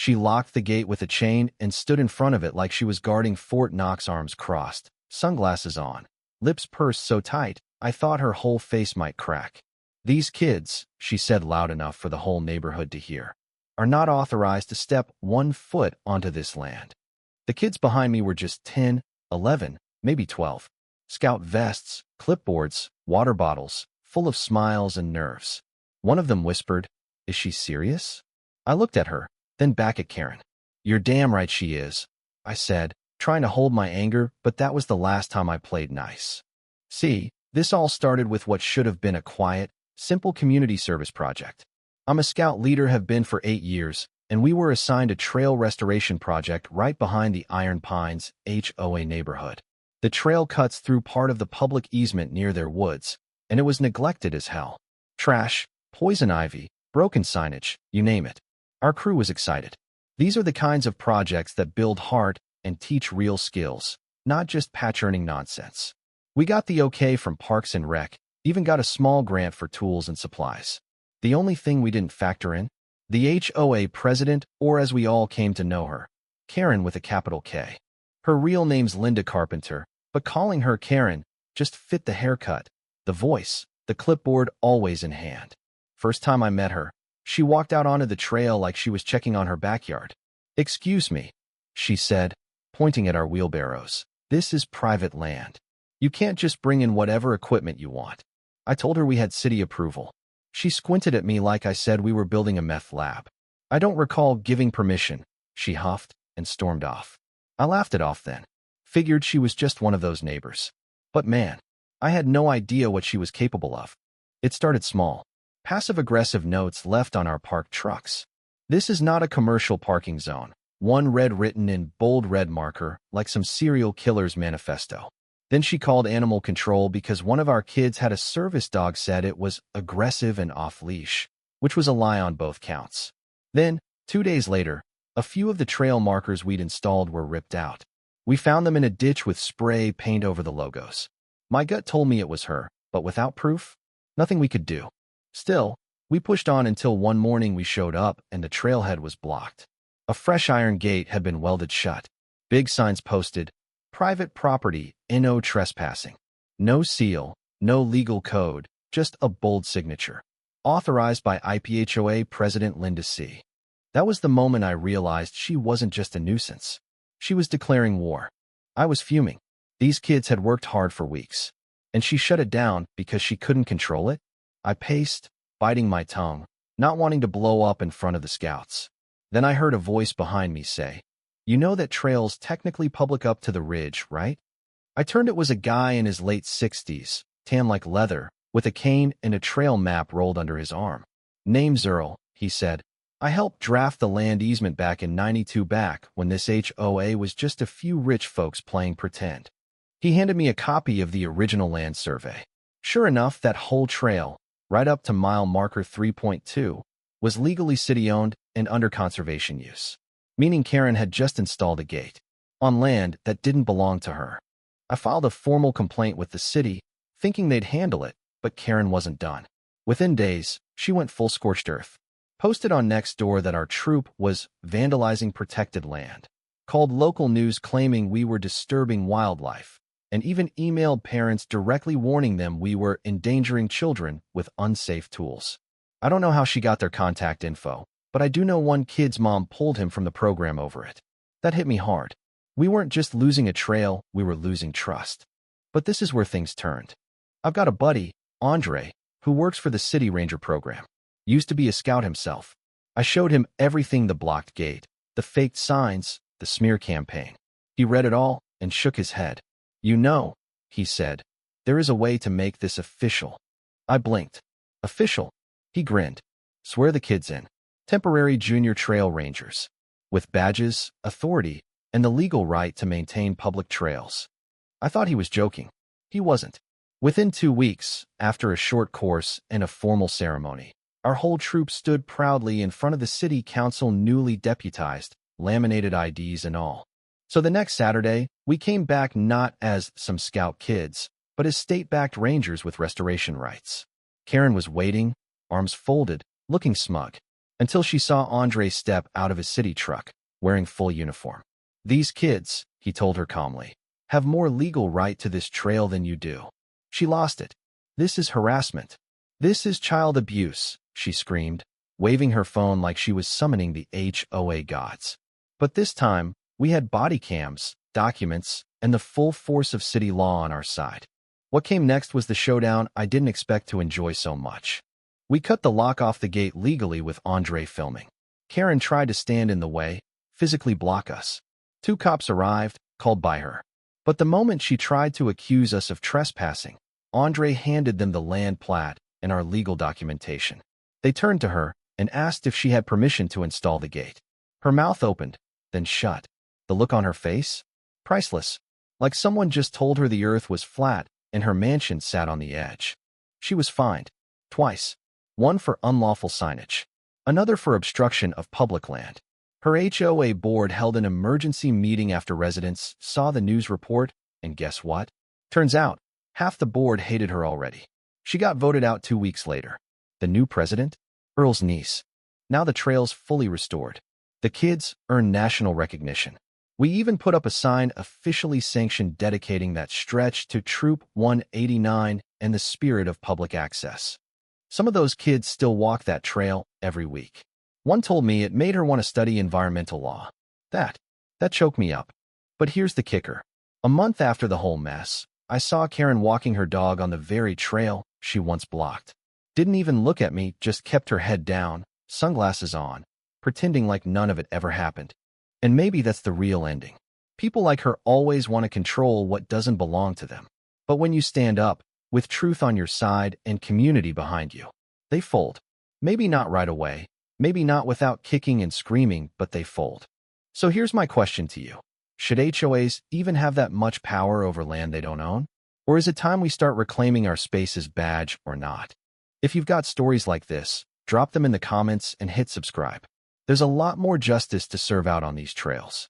She locked the gate with a chain and stood in front of it like she was guarding Fort Knox, arms crossed, sunglasses on, lips pursed so tight I thought her whole face might crack. "These kids," she said loud enough for the whole neighborhood to hear, "are not authorized to step 1 foot onto this land." The kids behind me were just 10, 11, maybe 12. Scout vests, clipboards, water bottles, full of smiles and nerves. One of them whispered, "Is she serious?" I looked at her, then back at Karen. "You're damn right she is," I said, trying to hold my anger, but that was the last time I played nice. See, this all started with what should have been a quiet, simple community service project. I'm a scout leader, have been for 8 years, and we were assigned a trail restoration project right behind the Iron Pines HOA neighborhood. The trail cuts through part of the public easement near their woods, and it was neglected as hell. Trash, poison ivy, broken signage, you name it. Our crew was excited. These are the kinds of projects that build heart and teach real skills, not just patch-earning nonsense. We got the okay from Parks and Rec, even got a small grant for tools and supplies. The only thing we didn't factor in? The HOA president, or as we all came to know her, Karen with a capital K. Her real name's Linda Carpenter, but calling her Karen just fit the haircut, the voice, the clipboard always in hand. First time I met her, she walked out onto the trail like she was checking on her backyard. "Excuse me," she said, pointing at our wheelbarrows. "This is private land. You can't just bring in whatever equipment you want." I told her we had city approval. She squinted at me like I said we were building a meth lab. "I don't recall giving permission," she huffed and stormed off. I laughed it off then. Figured she was just one of those neighbors. But man, I had no idea what she was capable of. It started small. Passive-aggressive notes left on our parked trucks. "This is not a commercial parking zone." One red written in bold red marker, like some serial killer's manifesto. Then she called animal control because one of our kids had a service dog, said it was aggressive and off-leash, which was a lie on both counts. Then, 2 days later, a few of the trail markers we'd installed were ripped out. We found them in a ditch with spray paint over the logos. My gut told me it was her, but without proof, nothing we could do. Still, we pushed on until one morning we showed up and the trailhead was blocked. A fresh iron gate had been welded shut. Big signs posted, "Private property, no trespassing." No seal, no legal code, just a bold signature. Authorized by IPHOA President Linda C. That was the moment I realized she wasn't just a nuisance. She was declaring war. I was fuming. These kids had worked hard for weeks. And she shut it down because she couldn't control it? I paced, biting my tongue, not wanting to blow up in front of the scouts. Then I heard a voice behind me say, "You know that trail's technically public up to the ridge, right?" I turned. It was a guy in his late 60s, tan like leather, with a cane and a trail map rolled under his arm. "Name's Earl," he said. "I helped draft the land easement back in '92, back when this HOA was just a few rich folks playing pretend." He handed me a copy of the original land survey. Sure enough, that whole trail, right up to mile marker 3.2, was legally city-owned and under conservation use, meaning Karen had just installed a gate on land that didn't belong to her. I filed a formal complaint with the city, thinking they'd handle it, but Karen wasn't done. Within days, she went full scorched earth. Posted on Nextdoor that our troop was vandalizing protected land, called local news claiming we were disturbing wildlife, and even emailed parents directly warning them we were endangering children with unsafe tools. I don't know how she got their contact info, but I do know one kid's mom pulled him from the program over it. That hit me hard. We weren't just losing a trail, we were losing trust. But this is where things turned. I've got a buddy, Andre, who works for the City Ranger program. Used to be a scout himself. I showed him everything: the blocked gate, the faked signs, the smear campaign. He read it all and shook his head. "You know," he said, "there is a way to make this official." I blinked. "Official?" He grinned. "Swear the kids in. Temporary junior trail rangers. With badges, authority, and the legal right to maintain public trails." I thought he was joking. He wasn't. Within 2 weeks, after a short course and a formal ceremony, our whole troop stood proudly in front of the city council, newly deputized, laminated IDs and all. So the next Saturday, we came back not as some scout kids, but as state-backed rangers with restoration rights. Karen was waiting, arms folded, looking smug. until she saw Andre step out of his city truck, wearing full uniform. "These kids," he told her calmly, "have more legal right to this trail than you do." She lost it. "This is harassment. This is child abuse," she screamed, waving her phone like she was summoning the HOA gods. But this time, we had body cams, documents, and the full force of city law on our side. What came next was the showdown I didn't expect to enjoy so much. We cut the lock off the gate legally with Andre filming. Karen tried to stand in the way, physically block us. 2 cops arrived, called by her. But the moment she tried to accuse us of trespassing, Andre handed them the land plat and our legal documentation. They turned to her and asked if she had permission to install the gate. Her mouth opened, then shut. The look on her face? Priceless. Like someone just told her the earth was flat and her mansion sat on the edge. She was fined. Twice. One for unlawful signage. Another for obstruction of public land. Her HOA board held an emergency meeting after residents saw the news report, and guess what? Turns out, half the board hated her already. She got voted out 2 weeks later. The new president? Earl's niece. Now the trail's fully restored. The kids earn national recognition. We even put up a sign officially sanctioned dedicating that stretch to Troop 189 and the spirit of public access. Some of those kids still walk that trail every week. One told me it made her want to study environmental law. That choked me up. But here's the kicker. A month after the whole mess, I saw Karen walking her dog on the very trail she once blocked. Didn't even look at me, just kept her head down, sunglasses on, pretending like none of it ever happened. And maybe that's the real ending. People like her always want to control what doesn't belong to them. But when you stand up, with truth on your side and community behind you, they fold. Maybe not right away, maybe not without kicking and screaming, but they fold. So here's my question to you. Should HOAs even have that much power over land they don't own? Or is it time we start reclaiming our space as badge or not? If you've got stories like this, drop them in the comments and hit subscribe. There's a lot more justice to serve out on these trails.